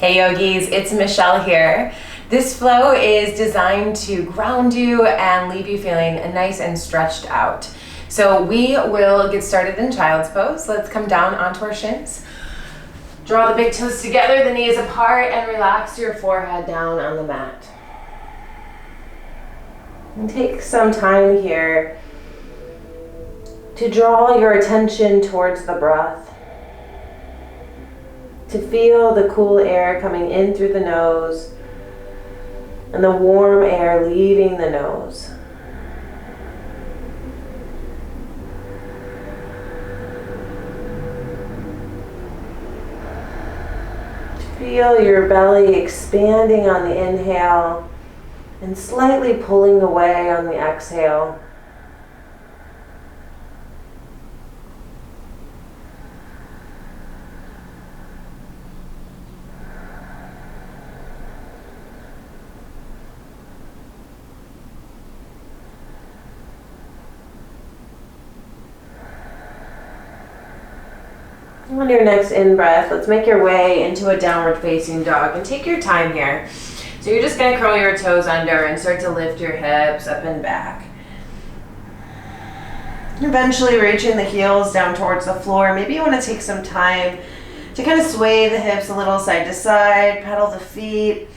Hey yogis, it's Michelle here. This flow is designed to ground you and leave you feeling nice and stretched out. So we will get started in child's pose. Let's come down onto our shins. Draw the big toes together, the knees apart, and relax your forehead down on the mat. And take some time here to draw your attention towards the breath, to feel the cool air coming in through the nose and the warm air leaving the nose. Feel your belly expanding on the inhale and slightly pulling away on the exhale. On your next in-breath, let's make your way into a downward facing dog and take your time here. So you're just going to curl your toes under and start to lift your hips up and back. Eventually reaching the heels down towards the floor. Maybe you want to take some time to kind of sway the hips a little side to side, pedal the feet.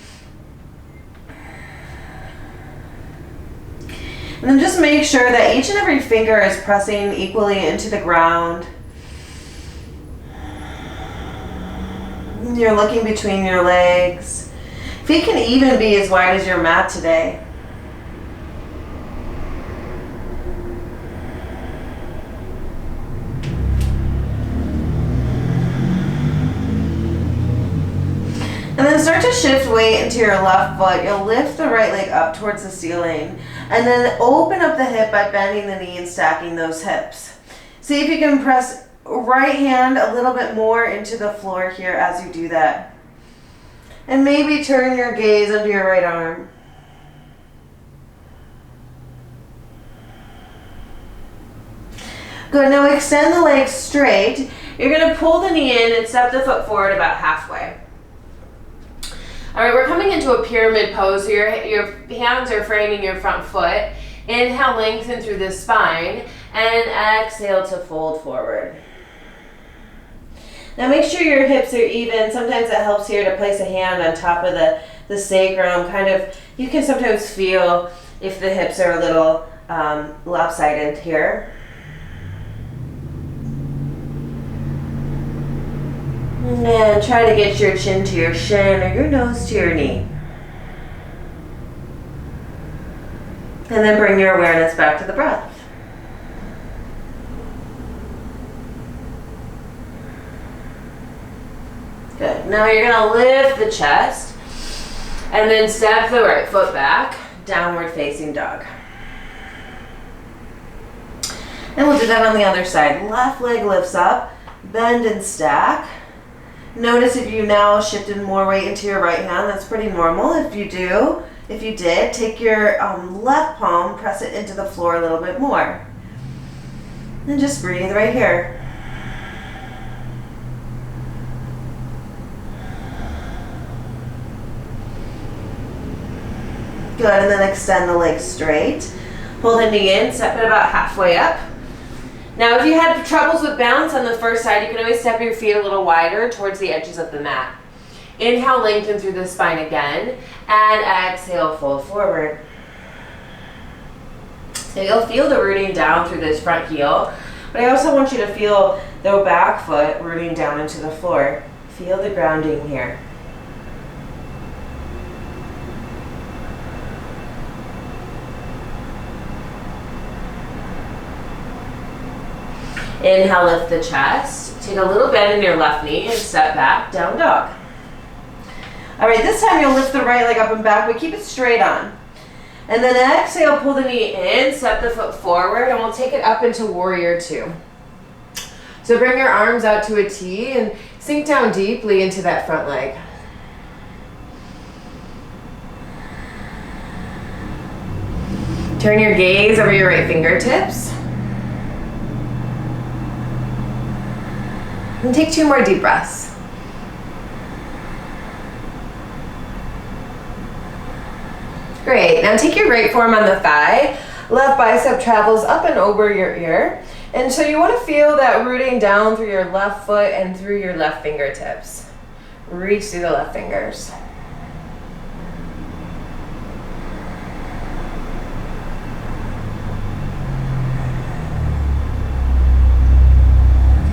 And then just make sure that each and every finger is pressing equally into the ground. You're looking between your legs. Feet can even be as wide as your mat today. And then start to shift weight into your left foot. You'll lift the right leg up towards the ceiling. And then open up the hip by bending the knee and stacking those hips. See if you can press right hand a little bit more into the floor here as you do that. And maybe turn your gaze under your right arm. Good, now extend the legs straight. You're going to pull the knee in and step the foot forward about halfway. All right, we're coming into a pyramid pose. So your hands are framing your front foot. Inhale, lengthen through the spine, and exhale to fold forward. Now make sure your hips are even. Sometimes it helps here to place a hand on top of the sacrum. Kind of, you can sometimes feel if the hips are a little lopsided here. And try to get your chin to your shin or your nose to your knee. And then bring your awareness back to the breath. Good. Now you're going to lift the chest and then step the right foot back, downward facing dog. And we'll do that on the other side. Left leg lifts up, bend and stack. Notice if you now shifted more weight into your right hand, that's pretty normal. If you did, take your left palm, press it into the floor a little bit more. And just breathe right here. Good, and then extend the legs straight. Pull the knee in, step it about halfway up. Now if you had troubles with balance on the first side, you can always step your feet a little wider towards the edges of the mat. Inhale, lengthen through the spine again, and exhale, fold forward. So you'll feel the rooting down through this front heel, but I also want you to feel the back foot rooting down into the floor. Feel the grounding here. Inhale, lift the chest. Take a little bend in your left knee and step back, down dog. All right, this time you'll lift the right leg up and back, but keep it straight on. And then exhale, pull the knee in, step the foot forward, and we'll take it up into warrior two. So bring your arms out to a T and sink down deeply into that front leg. Turn your gaze over your right fingertips. And take 2 more deep breaths. Great, now take your right forearm on the thigh, left bicep travels up and over your ear. And so you want to feel that rooting down through your left foot and through your left fingertips. Reach through the left fingers.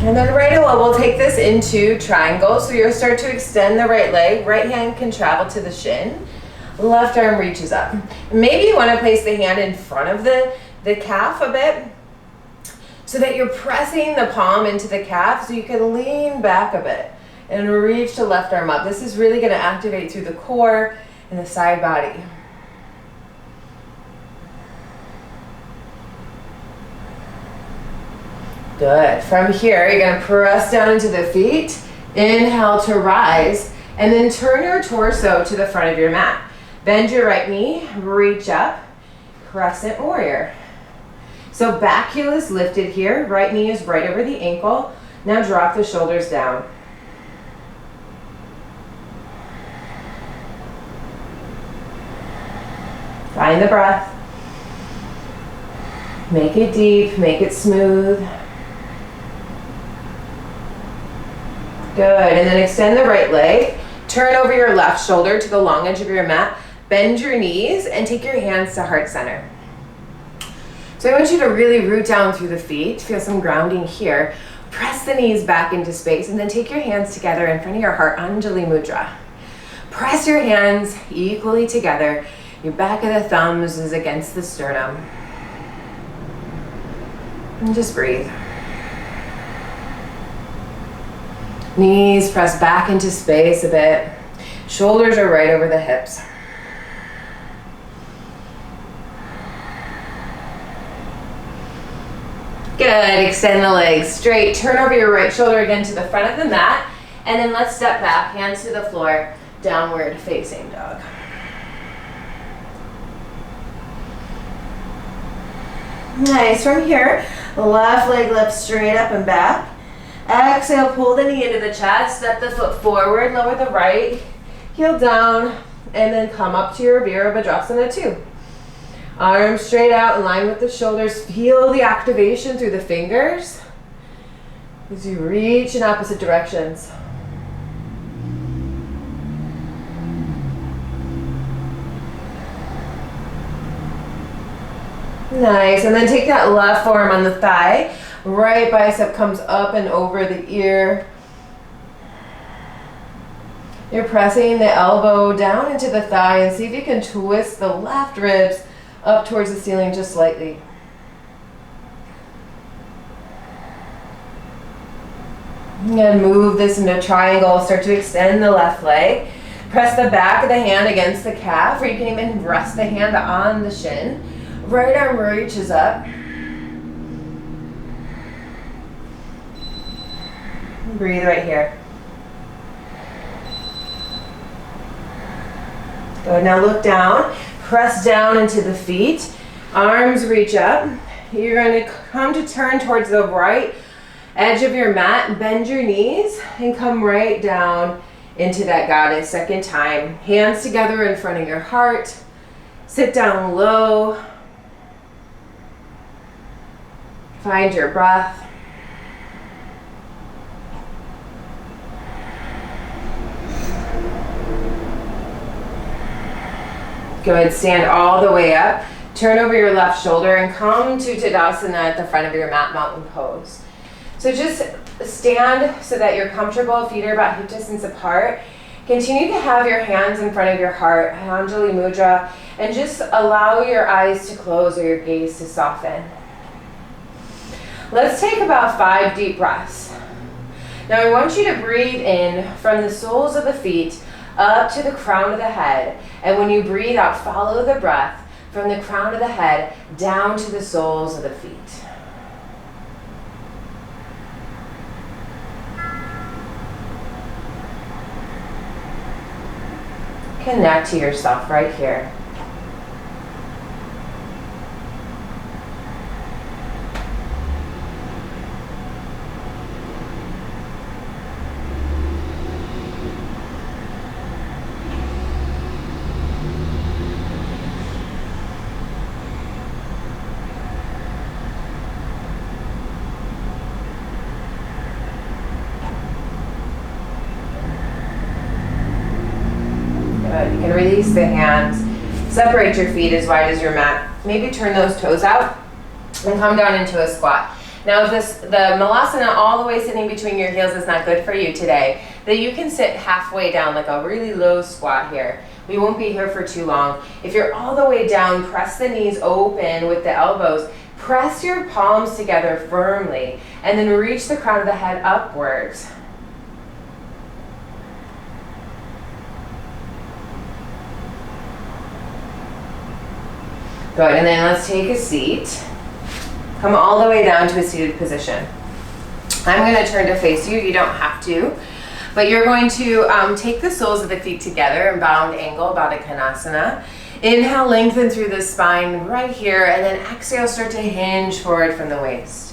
And then right away, we'll take this into triangle. So you'll start to extend the right leg. Right hand can travel to the shin. Left arm reaches up. Maybe you want to place the hand in front of the calf a bit so that you're pressing the palm into the calf so you can lean back a bit and reach the left arm up. This is really going to activate through the core and the side body. Good. From here, you're going to press down into the feet. Inhale to rise, and then turn your torso to the front of your mat. Bend your right knee, reach up, crescent warrior. So back heel is lifted here, right knee is right over the ankle. Now drop the shoulders down. Find the breath. Make it deep, make it smooth. Good, and then extend the right leg. Turn over your left shoulder to the long edge of your mat. Bend your knees and take your hands to heart center. So I want you to really root down through the feet. Feel some grounding here. Press the knees back into space and then take your hands together in front of your heart, Anjali Mudra. Press your hands equally together. Your back of the thumbs is against the sternum. And just breathe. Knees press back into space a bit. Shoulders are right over the hips. Good, extend the legs straight. Turn over your right shoulder again to the front of the mat. And then let's step back, hands to the floor, downward facing dog. Nice, from here, left leg lifts straight up and back. Exhale, pull the knee into the chest, step the foot forward, lower the right, heel down, and then come up to your Virabhadrasana 2. Arms straight out in line with the shoulders. Feel the activation through the fingers as you reach in opposite directions. Nice, and then take that left forearm on the thigh. Right bicep comes up and over the ear. You're pressing the elbow down into the thigh and see if you can twist the left ribs up towards the ceiling just slightly. And move this into a triangle. Start to extend the left leg. Press the back of the hand against the calf, or you can even rest the hand on the shin. Right arm reaches up. Breathe right here. Good, now look down. Press down into the feet. Arms reach up. You're going to come to turn towards the right edge of your mat. Bend your knees and come right down into that goddess. Second time. Hands together in front of your heart. Sit down low. Find your breath. Good, stand all the way up. Turn over your left shoulder and come to Tadasana at the front of your mat, mountain pose. So just stand so that you're comfortable, feet are about hip distance apart. Continue to have your hands in front of your heart, Anjali Mudra, and just allow your eyes to close or your gaze to soften. Let's take about 5 deep breaths. Now I want you to breathe in from the soles of the feet up to the crown of the head. And when you breathe out, follow the breath from the crown of the head down to the soles of the feet. Connect to yourself right here. Good. You can release the hands. Separate your feet as wide as your mat. Maybe turn those toes out and come down into a squat. Now if the malasana all the way sitting between your heels is not good for you today, then you can sit halfway down like a really low squat here. We won't be here for too long. If you're all the way down, press the knees open with the elbows. Press your palms together firmly and then reach the crown of the head upwards. Good, and then let's take a seat. Come all the way down to a seated position. I'm going to turn to face you. You don't have to, but you're going to take the soles of the feet together in bound angle, Baddha Konasana. Inhale, lengthen through the spine right here, and then exhale, start to hinge forward from the waist.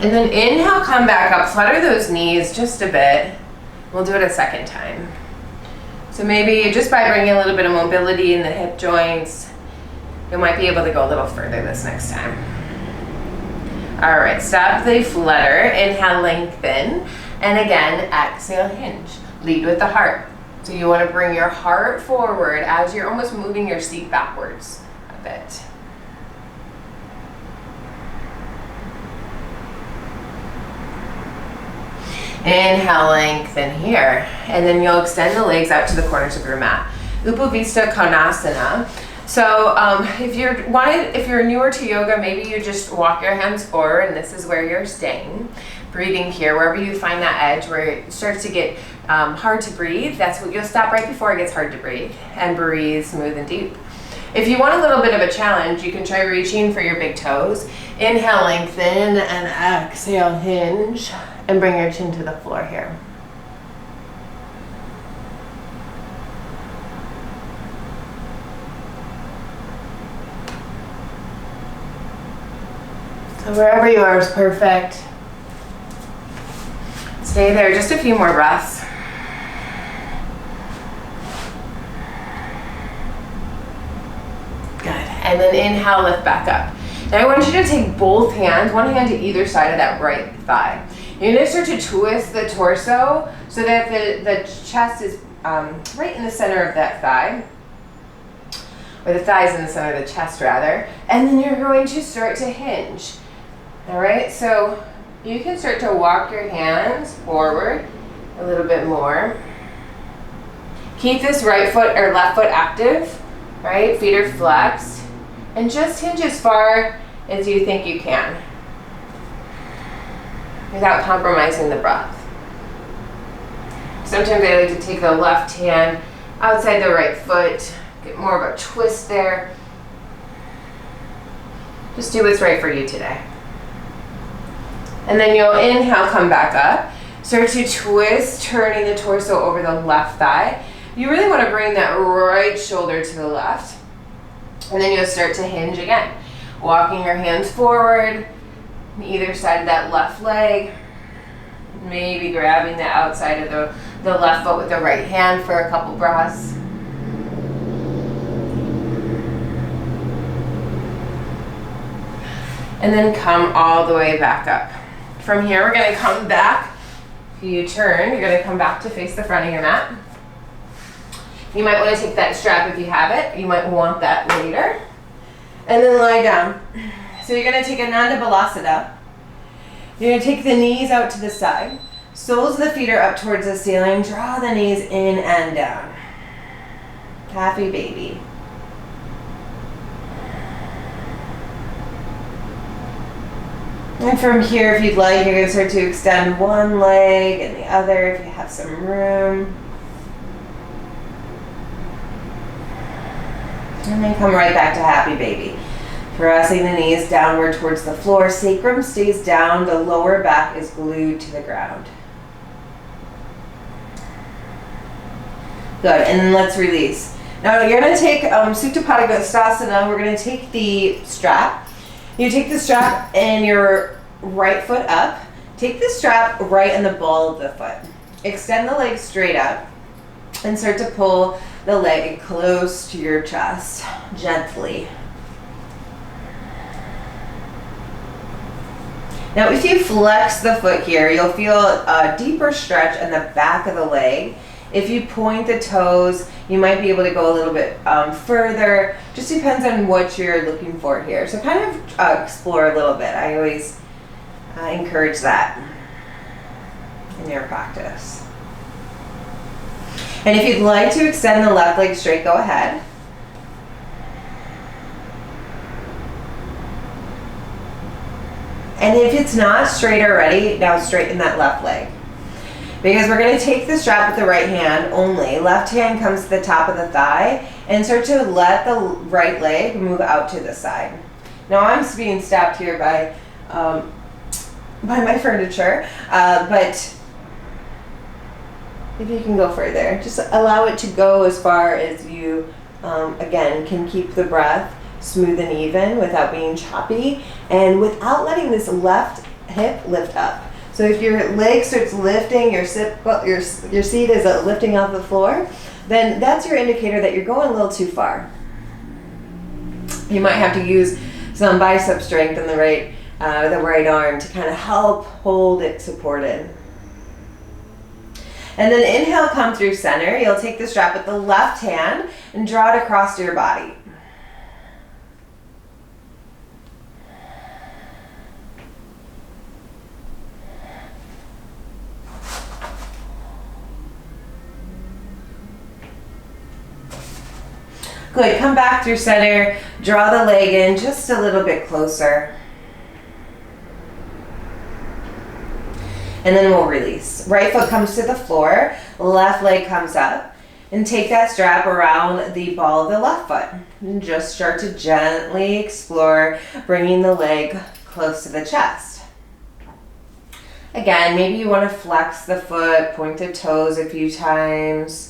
And then inhale, come back up, flutter those knees just a bit. We'll do it a second time. So maybe just by bringing a little bit of mobility in the hip joints, you might be able to go a little further this next time. All right, stop the flutter, inhale, lengthen, and again, exhale, hinge. Lead with the heart. So you want to bring your heart forward as you're almost moving your seat backwards a bit. Inhale, lengthen here, and then you'll extend the legs out to the corners of your mat. Upavista Konasana. So if you're newer to yoga, maybe you just walk your hands forward, and this is where you're staying. Breathing here, wherever you find that edge where it starts to get hard to breathe, that's what you'll stop right before it gets hard to breathe, and breathe smooth and deep. If you want a little bit of a challenge, you can try reaching for your big toes. Inhale, lengthen, and exhale, hinge, and bring your chin to the floor here. So wherever you are is perfect. Stay there, just a few more breaths. Good, and then inhale, lift back up. Now I want you to take both hands, one hand to either side of that right thigh. You're gonna start to twist the torso so that the chest is right in the center of that thigh, or the thighs in the center of the chest rather, and then you're going to start to hinge. All right, so you can start to walk your hands forward a little bit more. Keep this right foot or left foot active, right? Feet are flexed, and just hinge as far as you think you can without compromising the breath. Sometimes I like to take the left hand outside the right foot, get more of a twist there. Just do what's right for you today. And then you'll inhale, come back up. Start to twist, turning the torso over the left thigh. You really want to bring that right shoulder to the left. And then you'll start to hinge again. Walking your hands forward, on either side of that left leg. Maybe grabbing the outside of the left foot with the right hand for a couple breaths. And then come all the way back up. From here, we're gonna come back. If you turn, you're gonna come back to face the front of your mat. You might wanna take that strap if you have it. You might want that later. And then lie down. So you're gonna take Ananda Balasana. You're gonna take the knees out to the side. Soles of the feet are up towards the ceiling. Draw the knees in and down. Happy baby. And from here, if you'd like, you're going to start to extend one leg and the other if you have some room. And then come right back to happy baby. Pressing the knees downward towards the floor. Sacrum stays down. The lower back is glued to the ground. Good. And then let's release. Now you're going to take Supta Pada Gostasana. We're going to take the strap. You take the strap and your right foot up. Take the strap right in the ball of the foot. Extend the leg straight up and start to pull the leg close to your chest, gently. Now if you flex the foot here, you'll feel a deeper stretch in the back of the leg. If you point the toes, you might be able to go a little bit further. Just depends on what you're looking for here. So kind of explore a little bit. I always encourage that in your practice. And if you'd like to extend the left leg straight, go ahead. And if it's not straight already, now straighten that left leg. Because we're going to take the strap with the right hand only. Left hand comes to the top of the thigh and start to let the right leg move out to the side. Now I'm being stopped here by my furniture, but if you can go further, just allow it to go as far as you, again, can keep the breath smooth and even without being choppy and without letting this left hip lift up. So if your leg starts lifting, your seat is lifting off the floor, then that's your indicator that you're going a little too far. You might have to use some bicep strength in the right arm to kind of help hold it supported. And then inhale, come through center. You'll take the strap with the left hand and draw it across your body. Good, come back through center, draw the leg in just a little bit closer. And then we'll release. Right foot comes to the floor, left leg comes up, and take that strap around the ball of the left foot. And just start to gently explore, bringing the leg close to the chest. Again, maybe you want to flex the foot, point the toes a few times.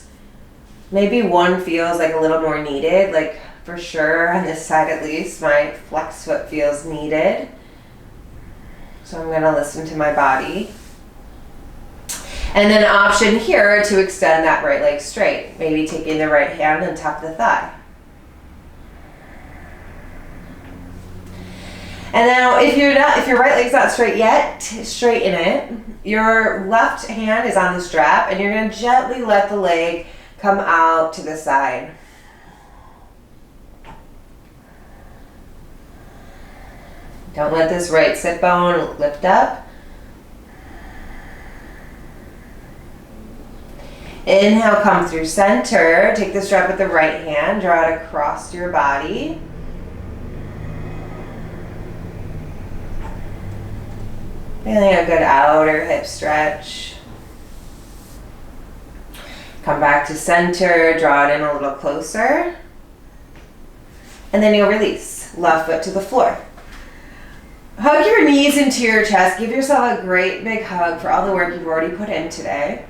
Maybe one feels like a little more needed, like for sure on this side at least, my flex foot feels needed. So I'm gonna listen to my body. And then option here to extend that right leg straight, maybe taking the right hand on top of the thigh. And now if your right leg's not straight yet, straighten it. Your left hand is on the strap and you're gonna gently let the leg come out to the side. Don't let this right sit bone lift up. Inhale, come through center. Take the strap with the right hand, draw it across your body. Feeling a good outer hip stretch. Come back to center, draw it in a little closer. And then you'll release. Left foot to the floor. Hug your knees into your chest. Give yourself a great big hug for all the work you've already put in today.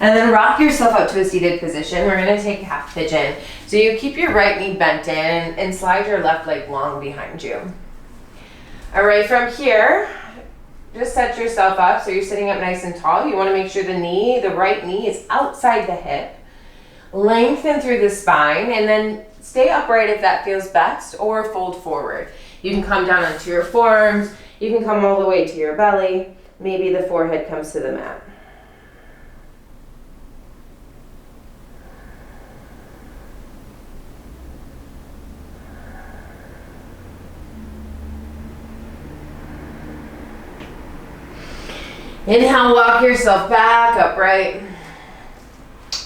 And then rock yourself up to a seated position. We're going to take half pigeon. So you keep your right knee bent in and slide your left leg long behind you. All right, from here, just set yourself up so you're sitting up nice and tall. You want to make sure the right knee is outside the hip. Lengthen through the spine and then stay upright if that feels best, or fold forward. You can come down onto your forearms. You can come all the way to your belly. Maybe the forehead comes to the mat. Inhale, walk yourself back upright.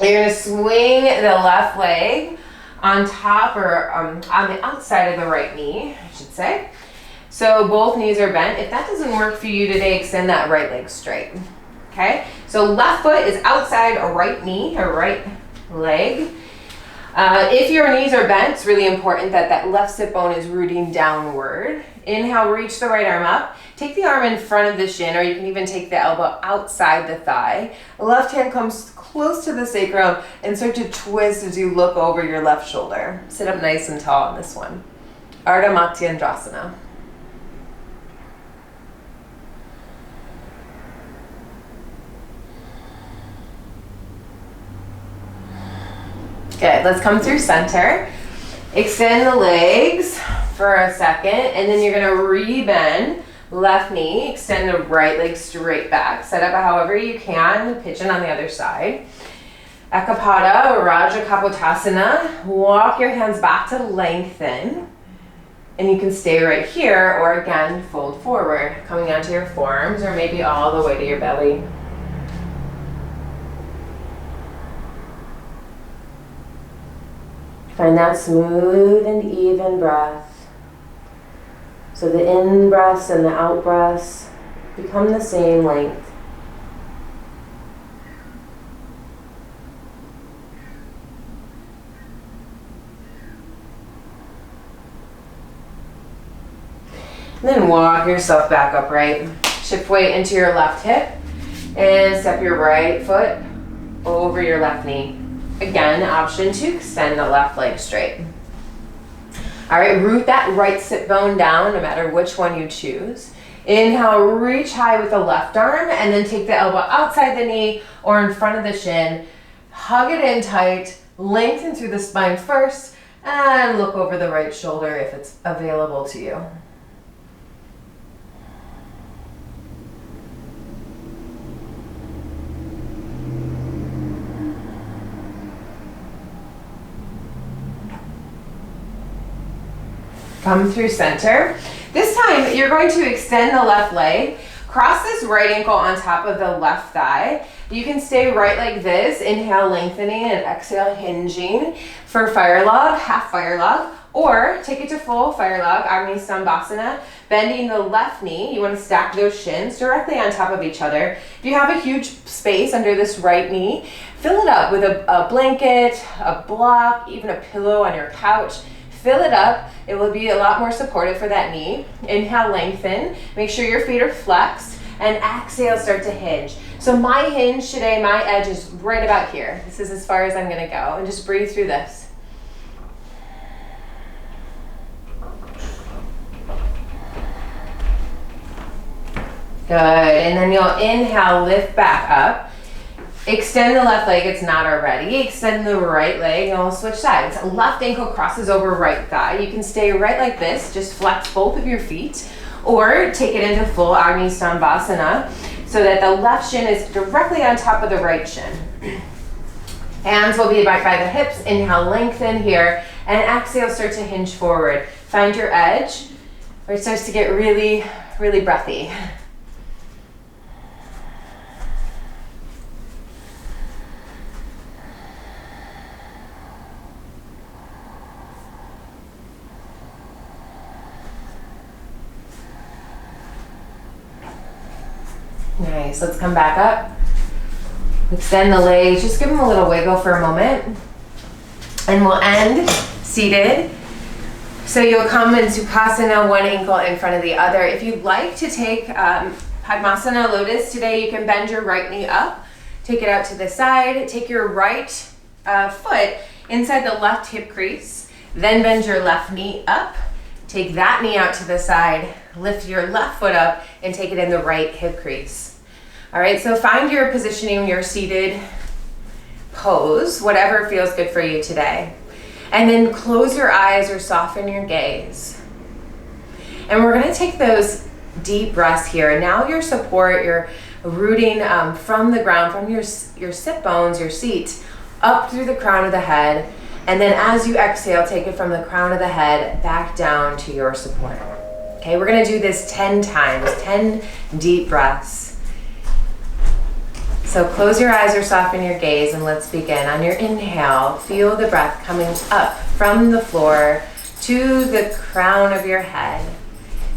You're going to swing the left leg on top or on the outside of the right knee, I should say. So both knees are bent. If that doesn't work for you today, extend that right leg straight. Okay? So left foot is outside a right knee or right leg. If your knees are bent, it's really important that that left sit bone is rooting downward. Inhale, reach the right arm up. Take the arm in front of the shin, or you can even take the elbow outside the thigh. The left hand comes close to the sacrum and start to twist as you look over your left shoulder. Sit up nice and tall on this one. Ardha Matsyendrasana. Good, let's come through center. Extend the legs. for a second, and then you're gonna re-bend. Left knee, extend the right leg straight back. Set up however you can, pigeon on the other side. Ekapada, Raja Kapotasana. Walk your hands back to lengthen. And you can stay right here, or again, fold forward, coming down to your forearms, or maybe all the way to your belly. Find that smooth and even breath. So the in breaths and the out breaths become the same length. And then walk yourself back upright. Shift weight into your left hip and step your right foot over your left knee. Again, option to extend the left leg straight. All right, root that right sit bone down, no matter which one you choose. Inhale, reach high with the left arm, and then take the elbow outside the knee or in front of the shin. Hug it in tight, lengthen through the spine first, and look over the right shoulder if it's available to you. Come through center. This time you're going to extend the left leg, cross this right ankle on top of the left thigh. You can stay right like this, inhale lengthening and exhale hinging for fire log, half fire log, or take it to full fire log, Agni Stambhasana, bending the left knee. You want to stack those shins directly on top of each other. If you have a huge space under this right knee, fill it up with a blanket, a block, even a pillow on your couch. Fill it up. It will be a lot more supportive for that knee. Inhale, lengthen. Make sure your feet are flexed. And exhale, start to hinge. So my hinge today, my edge is right about here. This is as far as I'm gonna go. And just breathe through this. Good. And then you'll inhale, lift back up. Extend the left leg, it's not already. Extend the right leg, and we'll switch sides. Left ankle crosses over right thigh. You can stay right like this, just flex both of your feet, or take it into full Agni Stambhasana so that the left shin is directly on top of the right shin. Hands will be back by the hips. Inhale, lengthen here, and exhale, start to hinge forward. Find your edge where it starts to get really, really breathy. Nice, let's come back up. Extend the legs, just give them a little wiggle for a moment. And we'll end seated. So you'll come in Sukhasana, one ankle in front of the other. If you'd like to take Padmasana Lotus today, you can bend your right knee up, take it out to the side, take your right foot inside the left hip crease, then bend your left knee up, take that knee out to the side, lift your left foot up, and take it in the right hip crease. All right, so find your positioning, your seated pose, whatever feels good for you today. And then close your eyes or soften your gaze. And we're gonna take those deep breaths here. Now your support, you're rooting from the ground, from your sit bones, your seat, up through the crown of the head. And then as you exhale, take it from the crown of the head back down to your support. Okay, we're gonna do this 10 times, 10 deep breaths. So close your eyes or soften your gaze and let's begin. On your inhale, feel the breath coming up from the floor to the crown of your head.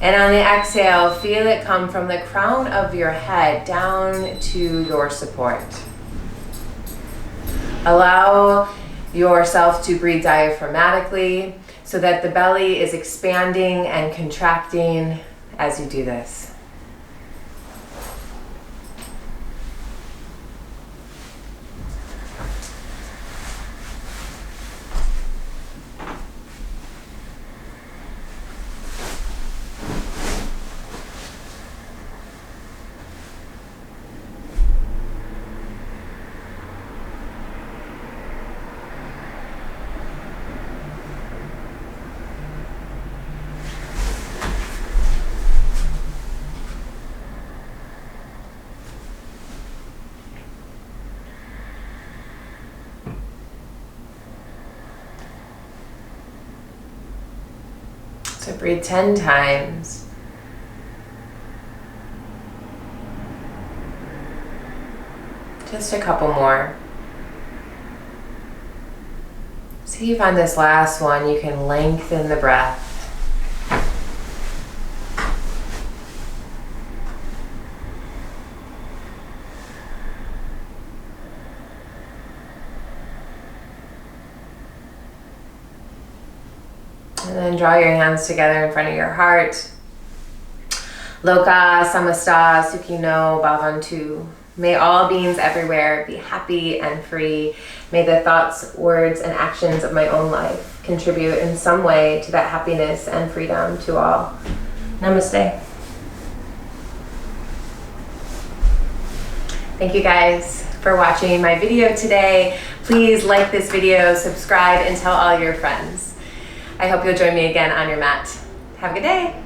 And on the exhale, feel it come from the crown of your head down to your support. Allow yourself to breathe diaphragmatically so that the belly is expanding and contracting as you do this. So breathe 10 times. Just a couple more. See if on this last one you can lengthen the breath. And then draw your hands together in front of your heart. Loka samasta sukhino bhavantu. May all beings everywhere be happy and free. May the thoughts, words, and actions of my own life contribute in some way to that happiness and freedom to all. Namaste. Thank you guys for watching my video today. Please like this video, subscribe, and tell all your friends. I hope you'll join me again on your mat. Have a good day.